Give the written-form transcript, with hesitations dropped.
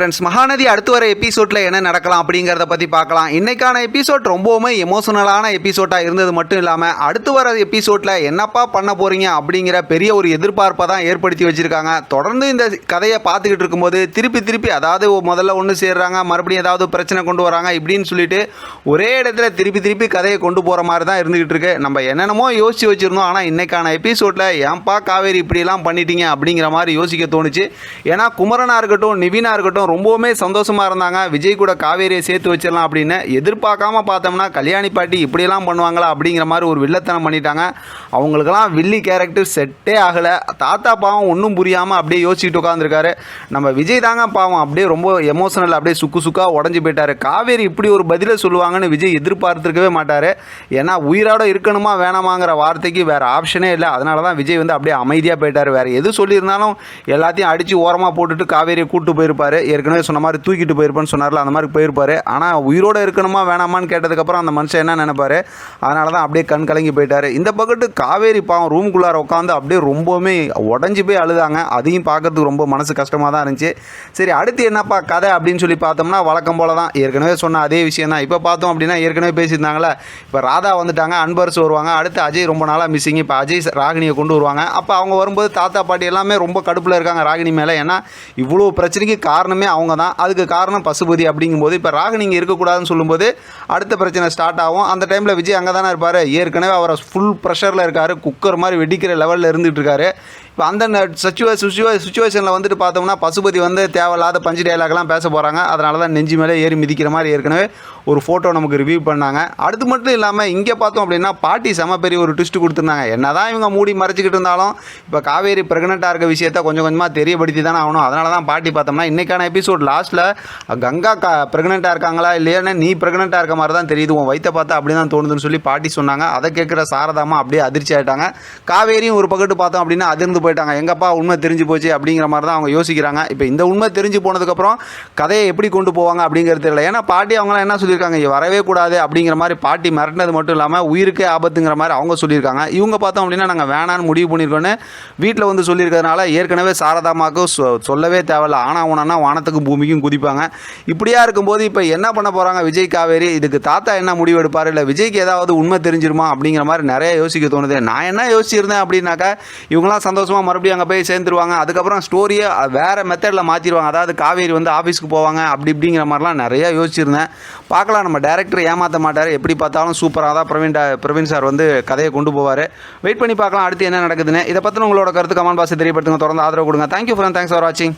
Friends, Mahanadi அடுத்து வர எபிசோடில் என்ன நடக்கலாம் அப்படிங்கிறத பற்றி பார்க்கலாம். இன்றைக்கான எபிசோட் ரொம்பவுமே எமோஷனலான எபிசோடாக இருந்தது மட்டும் இல்லாமல் அடுத்து வர எபிசோடில் என்னப்பா பண்ண போகிறீங்க அப்படிங்கிற பெரிய ஒரு எதிர்பார்ப்பை தான் ஏற்படுத்தி வச்சுருக்காங்க. தொடர்ந்து இந்த கதையை பார்த்துக்கிட்டு இருக்கும்போது திருப்பி அதாவது முதல்ல ஒன்று சேர்றாங்க, மறுபடியும் ஏதாவது பிரச்சனை கொண்டு வராங்க இப்படின்னு சொல்லிட்டு ஒரே இடத்துல திருப்பி கதையை கொண்டு போகிற மாதிரி தான் இருந்துக்கிட்டு இருக்கு. நம்ம என்னென்னமோ யோசித்து வச்சுருந்தோம், ஆனால் இன்றைக்கான எபிசோடில் ஏன்பா காவேரி இப்படிலாம் பண்ணிட்டீங்க அப்படிங்கிற மாதிரி யோசிக்க தோணுச்சு. ஏன்னா குமரனாக இருக்கட்டும், நிவினா இருக்கட்டும் ரொம்பவுமே சந்தோஷமாக இருந்தாங்க. விஜய் கூட காவேரியை சேர்த்து வச்சிடலாம் அப்படின்னு எதிர்பார்க்காம பார்த்தோம்னா கல்யாணி பாட்டி இப்படியெல்லாம் பண்ணுவாங்களா அப்படிங்கிற மாதிரி ஒரு வில்லத்தனம் பண்ணிட்டாங்க. அவங்களுக்கெல்லாம் வில்லி கேரக்டர் செட்டே ஆகலை. தாத்தா பாவம் ஒன்றும் புரியாமல் அப்படியே யோசிச்சுட்டு உட்காந்துருக்காரு. நம்ம விஜய் தாங்க பாவம் அப்படியே ரொம்ப எமோஷனல், அப்படியே சுக்காக உடஞ்சி போயிட்டார். காவேரி இப்படி ஒரு பதிலை சொல்லுவாங்கன்னு விஜய் எதிர்பார்த்துருக்கவே மாட்டார். ஏன்னா உயிரோட இருக்கணுமா வேணாமாங்கிற வார்த்தைக்கு வேறு ஆப்ஷனே இல்லை. அதனால தான் விஜய் வந்து அப்படியே அமைதியாக போயிட்டார். வேறு எது சொல்லியிருந்தாலும் எல்லாத்தையும் அடித்து ஓரமாக போட்டுட்டு காவேரியை கூப்பிட்டு போயிருப்பார். ஏற்கனவே சொன்ன மாதிரி தூக்கிட்டு போயிருப்பான்னு சொன்னார்ல, அந்த மாதிரி போயிருப்பார். ஆனால் உயிரோடு இருக்கணுமா வேணாமான்னு கேட்டதுக்கப்புறம் அந்த மனுஷன் என்ன நினைப்பார். அதனால தான் அப்படியே கண் கலங்கி போயிட்டார். இந்த பக்கத்து காவேரி பாவம் ரூமுக்குள்ளார உட்காந்து அப்படியே ரொம்பவுமே உடஞ்சி போய் அழுதாங்க. அதையும் பார்க்கறதுக்கு ரொம்ப மனசு கஷ்டமாக தான் இருந்துச்சு. சரி, அடுத்து என்னப்பா கதை அப்படின்னு சொல்லி பார்த்தோம்னா வழக்கம் போல தான் ஏற்கனவே சொன்ன அதே விஷயம் தான். இப்போ பார்த்தோம் அப்படின்னா ஏற்கனவே பேசியிருந்தாங்களே, இப்போ ராதா வந்துட்டாங்க, அன்பரசு வருவாங்க, அடுத்து அஜய் ரொம்ப நாளாக மிஸ்ஸிங். இப்போ அஜய் ராகினியை கொண்டு வருவாங்க. அப்போ அவங்க வரும்போது தாத்தா பாட்டி எல்லாமே ரொம்ப கடுப்பில் இருக்காங்க ராகினி மேலே. ஏன்னா இவ்வளோ பிரச்சனைக்கு காரணமே அவங்க தான். அதுக்கு காரணம் பசுபதி. அப்படிங்கும்போது இப்போ ராகினி இங்கே இருக்கக்கூடாதுன்னு சொல்லும்போது அடுத்த பிரச்சனை ஸ்டார்ட் ஆகும். அந்த டைமில் விஜய் அங்கே தானே இருப்பார். ஏற்கனவே அவரை ஃபுல் ப்ரெஷரில் இருக்கார், குக்கர் மாதிரி வெடிக்கிற லெவலில் இருந்துகிட்டு இருக்காரு. இப்போ அந்த சுச்சுவேஷனில் வந்துட்டு பார்த்தோம்னா பசுபதி வந்து தேவையில்லாத பஞ்சு டைலாக்லாம் பேச போகிறாங்க. அதனால தான் நெஞ்சு மேலே ஏறி மிதிக்கிற மாதிரி ஏற்கனவே ஒரு ஃபோட்டோ நமக்கு ரிவ்யூ பண்ணாங்க. அடுத்து மட்டும் இல்லாமல் இங்கே பார்த்தோம் அப்படின்னா பாட்டி செம பெரிய ஒரு ட்விஸ்ட் கொடுத்துருந்தாங்க. என்ன தான் இவங்க மூடி மறைச்சிக்கிட்டு இருந்தாலும் இப்போ காவேரி ப்ரெக்னெண்ட்டாக இருக்க விஷயத்தை கொஞ்சம் கொஞ்சமாக தெரியப்படுத்தி தானே ஆகணும். அதனால தான் பாட்டி பார்த்தோம்னா இன்றைக்கான எபிசோட் லாஸ்ட்டில் கங்கா ப்ரெக்னெண்ட்டாக இருக்காங்களா இல்லையானே நீ ப்ரெக்னெண்ட்டாக இருக்க மாதிரி தான் தெரியுது, உன் வயிற்றை பார்த்தா அப்படி தான் தோணுதுன்னு சொல்லி பாட்டி சொன்னாங்க. அதை கேட்குற சாரதாமா அப்படியே அதிர்ச்சி ஆகிட்டாங்க. காவேரியும் ஒரு பக்கத்து பார்த்தோம் அப்படின்னா அதிர்ந்து போயிட்டாங்க. எங்கப்பா உண்மை தெரிஞ்சு போச்சு அப்படிங்கிற மாதிரி தான் அவங்க யோசிக்கிறாங்க. இப்போ இந்த உண்மை தெரிஞ்சு போனதுக்கப்புறம் கதையை எப்படி கொண்டு போவாங்க அப்படிங்கிறது தெரியல. ஏன்னா பாட்டி அவங்களாம் என்ன சொல்லியிருக்காங்க, வரவே கூடாது அப்படிங்கிற மாதிரி பாட்டி மிரட்டினது மட்டும் இல்லாமல் உயிருக்கே ஆபத்துங்கிற மாதிரி அவங்க சொல்லியிருக்காங்க. இவங்க பார்த்தோம் அப்படின்னா நாங்கள் வேணான்னு முடிவு பண்ணியிருக்கோன்னு வீட்டில் வந்து சொல்லியிருக்கிறதுனால ஏற்கனவே சாரதாமாவுக்கு சொல்லவே தேவையில்ல. ஆனால் உனா வானத்துக்கும் பூமிக்கும் குதிப்பாங்க. இப்படியா இருக்கும்போது இப்போ என்ன பண்ண போகிறாங்க விஜய் காவேரி, இதுக்கு தாத்தா என்ன முடிவு எடுப்பார், இல்லை விஜய்க்கு ஏதாவது உண்மை தெரிஞ்சிருமா அப்படிங்கிற மாதிரி நிறைய யோசிக்க தோணுது. நான் என்ன யோசிச்சிருந்தேன் அப்படின்னாக்கா இவங்களாம் சந்தோஷமாக மறுபடியும் அங்கே போய் சேர்ந்துருவாங்க. அதுக்கப்புறம் ஸ்டோரியை வேறு மெத்தடில் மாற்றிடுவாங்க. அதாவது காவேரி வந்து ஆஃபீஸ்க்கு போவாங்க அப்படிங்கிற மாதிரிலாம் நிறையா யோசிச்சிருந்தேன். பார்க்கலாம், நம்ம டேரக்டர் ஏமாற்ற மாட்டார். எப்படி பார்த்தாலும் சூப்பராக தான் பிரவீன் சார் வந்து கதையை கொண்டு போவார். வெயிட் பண்ணி பார்க்கலாம் அடுத்து என்ன நடக்குதுன்னு. இதை பற்றின உங்களோட கருத்து கமெண்ட் பாக்ஸில் தெரியப்படுத்துங்க. தொடர்ந்து ஆதரவு கொடுங்க. தேங்க்யூ ஃப்ரெண்ட், தேங்க்ஸ் ஃபார் வாட்சிங்.